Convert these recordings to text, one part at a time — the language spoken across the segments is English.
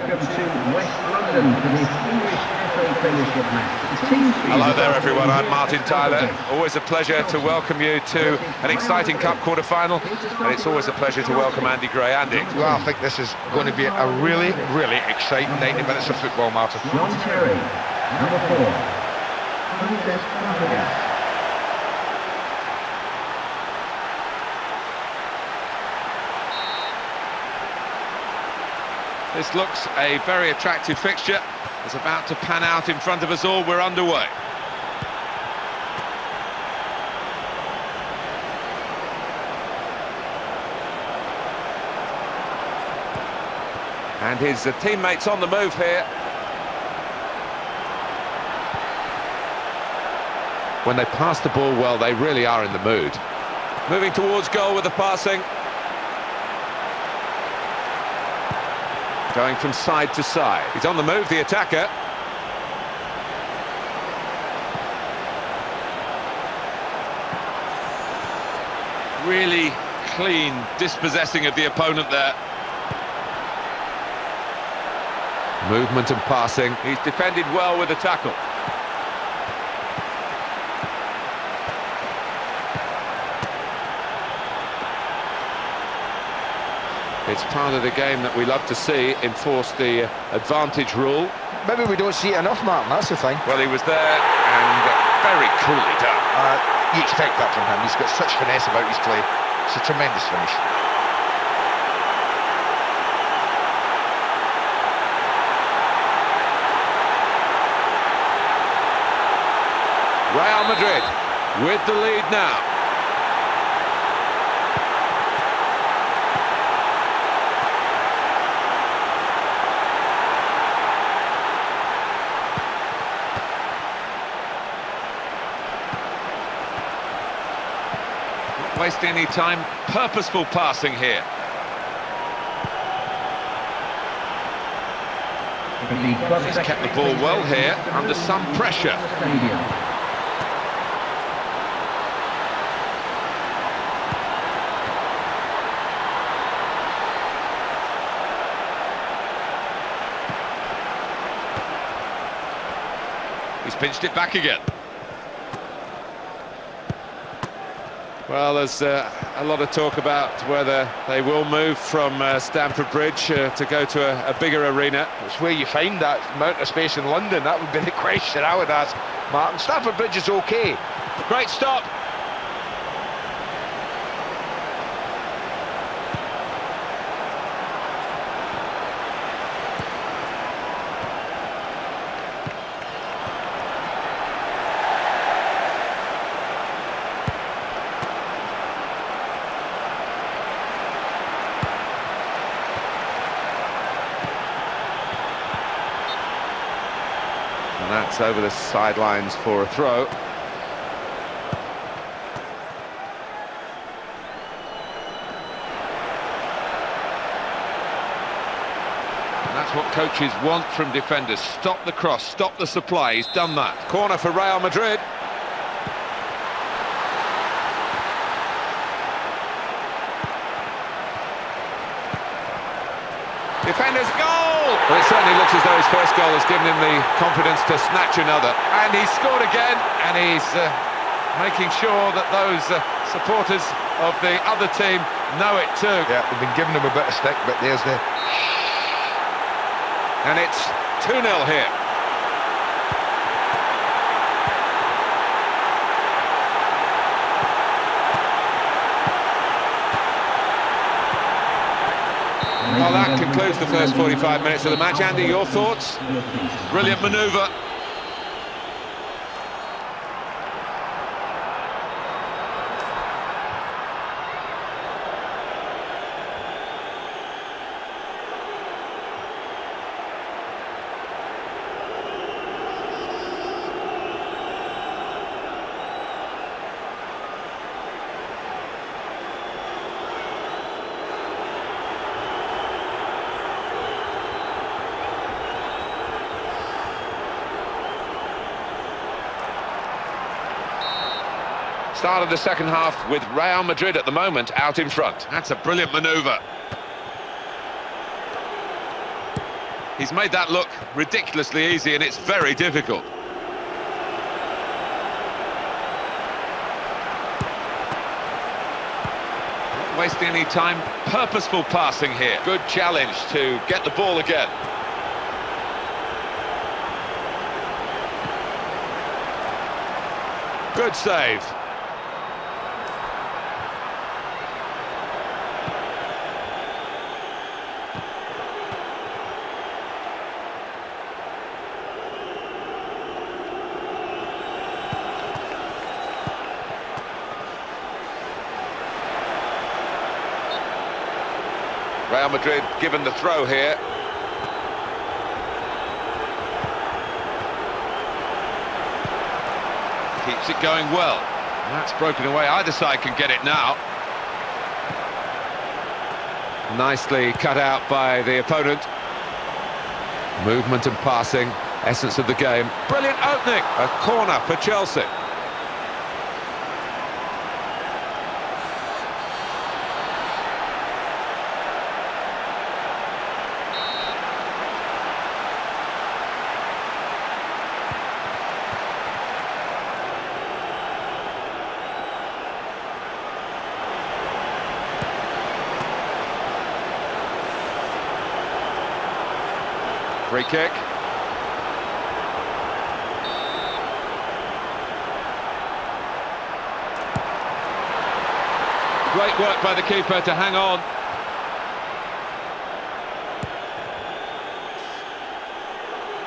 welcome to West London for the English FA Premiership match. The team Hello there everyone, I'm Martin Tyler. Always a pleasure to welcome you to an exciting Cup quarter-final, and it's always a pleasure to welcome Andy Gray. Andy. Well, I think this is going to be a really, really exciting 90 minutes of football, Martin. John Terry, number 4. Princess Fabregas. This looks a very attractive fixture. It's about to pan out in front of us all. We're underway. And his teammates on the move here. When they pass the ball well, they really are in the mood. Moving towards goal with the passing. Going from side to side. He's on the move, the attacker. Really clean dispossessing of the opponent there. Movement and passing. He's defended well with the tackle. It's part of the game that we love to see enforce the advantage rule. Maybe we don't see it enough, Martin, that's the thing. Well, he was there and very coolly done. You expect that from him. He's got such finesse about his play. It's a tremendous finish. Real Madrid with the lead now. Not wasting any time, purposeful passing here. He's kept the ball well here, under some pressure. He's pinched it back again. Well, there's a lot of talk about whether they will move from Stamford Bridge to go to a bigger arena. It's where you find that amount of space in London. That would be the question I would ask Martin. Stamford Bridge is okay. Great stop. And that's over the sidelines for a throw. And that's what coaches want from defenders. Stop the cross, stop the supply. He's done that. Corner for Real Madrid. Defender's goal! Well, it certainly looks as though his first goal has given him the confidence to snatch another. And he's scored again, and he's making sure that those supporters of the other team know it too. Yeah, they've been giving him a bit of stick, but there's the... And it's 2-0 here. Well, that concludes the first 45 minutes of the match. Andy, your thoughts? Brilliant manoeuvre. Start of the second half with Real Madrid at the moment out in front. That's a brilliant manoeuvre. He's made that look ridiculously easy, and it's very difficult. Not wasting any time, purposeful passing here. Good challenge to get the ball again. Good save. Real Madrid given the throw here. Keeps it going well. And that's broken away. Either side can get it now. Nicely cut out by the opponent. Movement and passing, essence of the game. Brilliant opening. A corner for Chelsea. Free kick. Great work by the keeper to hang on.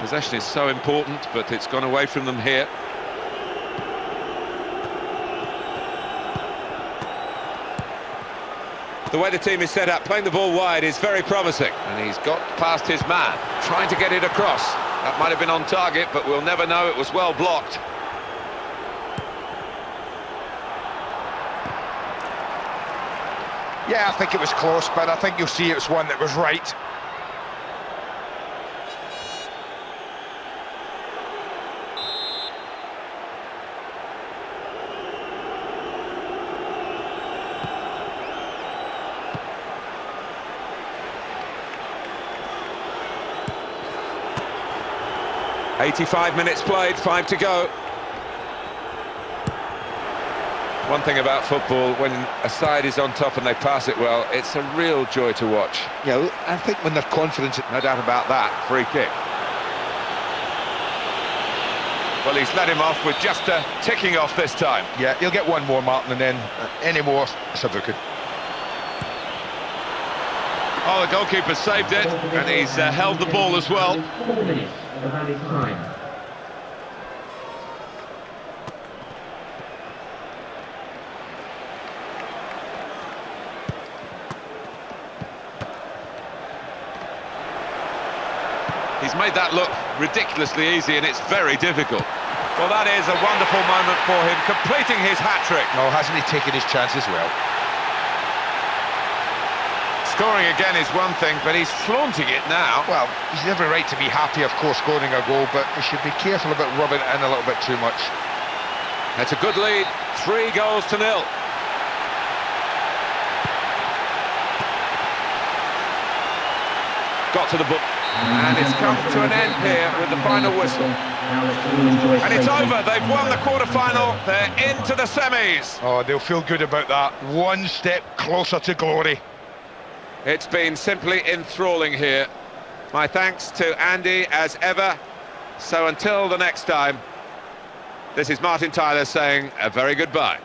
Possession is so important, but it's gone away from them here. The way the team is set up, playing the ball wide is very promising. And he's got past his man, trying to get it across. That might have been on target, but we'll never know. It was well blocked. Yeah, I think it was close, but I think you'll see it was one that was right. "85 minutes played, 5 to go. One thing about football, when a side is on top and they pass it well, it's a real joy to watch. Yeah, I think when they're confident, No doubt about that. Free kick. Well, he's let him off with just a ticking off this time. yeah, he'll get one more, Martin, and then any more, it's a booking. Oh, the goalkeeper saved it, and he's held the ball as well. 4 minutes of added time. He's made that look ridiculously easy, and it's very difficult. Well, that is a wonderful moment for him, completing his hat-trick. Oh, hasn't he taken his chances well? Scoring again is one thing, but he's flaunting it now. Well, he's every right to be happy, of course, scoring a goal, but he should be careful about rubbing it in a little bit too much. It's a good lead, 3-0. Got to the book. And it's come to an end here with the final whistle. And it's over, they've won the quarter-final, they're into the semis. Oh, they'll feel good about that. One step closer to glory. It's been simply enthralling here. My thanks to Andy as ever. So until the next time, this is Martin Tyler saying a very goodbye.